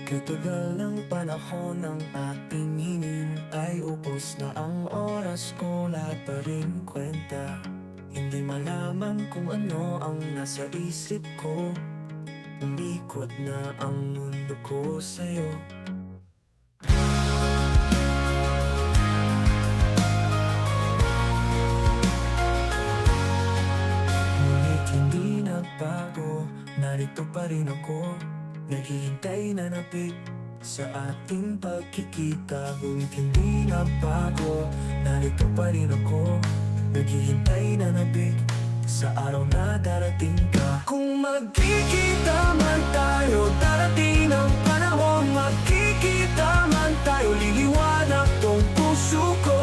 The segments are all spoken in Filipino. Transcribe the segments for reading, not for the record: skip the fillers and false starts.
Katagal ng panahon ng ating hinintay, ubos na ang oras ko, lahat pa rin kwenta. Hindi malaman kung ano ang nasa isip ko, umikot na ang mundo ko sa'yo. Ngunit hindi nagbago, narito pa rin ako, naghihintay na napit sa ating pagkikita. Ngunit hindi nagbago, narito pa rin ako, naghihintay na napit sa araw na darating ka. Kung magkikita man tayo, darating ang panahon. Magkikita man tayo, liliwanag tong puso ko.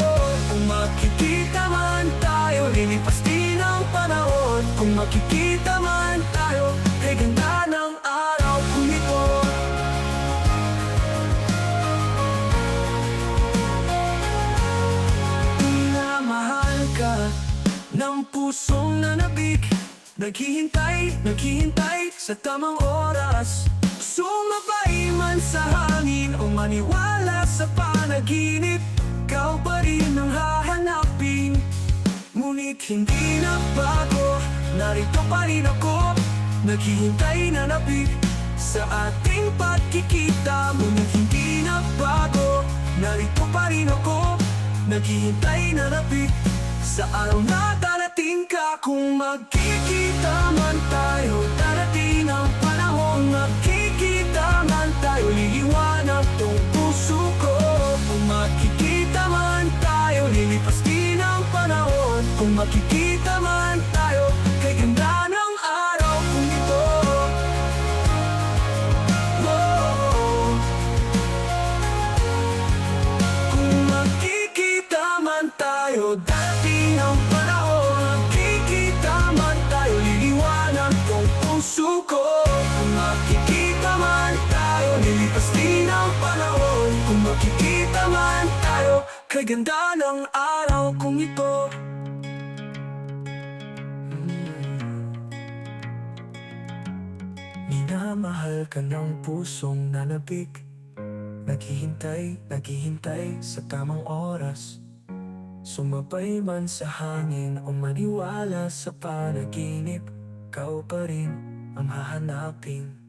Kung makikita man tayo, lilipas din ang panahon. Kung makikita man tayo, kay ganda ng araw kong ito. Minamahal ka ng pusong nanabik, naghihintay sa tamang oras. Sumabay man sa hangin o maniwala sa panaginip, ikaw pa rin ang hahanapin. Ngunit hindi nagbago, narito pa rin ako, naghihintay na napit sa ating pagkikita. Ngunit hindi nagbago, narito pa rin ako, naghihintay na napit sa araw na darating ka. Kung magkikita man tayo, darating ang panahon. Magkikita man tayo, liliwanag tong puso ko. Kung makikita man tayo, lilipas din ang panahon. Kung makikita man tayo, kay ganda ng araw kong ito. Oh, kung makikita man tayo, darating ang panahon. Magkikita man tayo, liliwanag tong puso ko. Kung makikita man tayo, lilipas din ang panahon. Kung makikita man tayo, kay ganda ng araw kong ito. Minamahal ka ng pusong nanabik, naghihintay sa tamang oras. Sumabay man sa hangin o maniwala sa panaginip, ikaw pa rin ang hahanapin.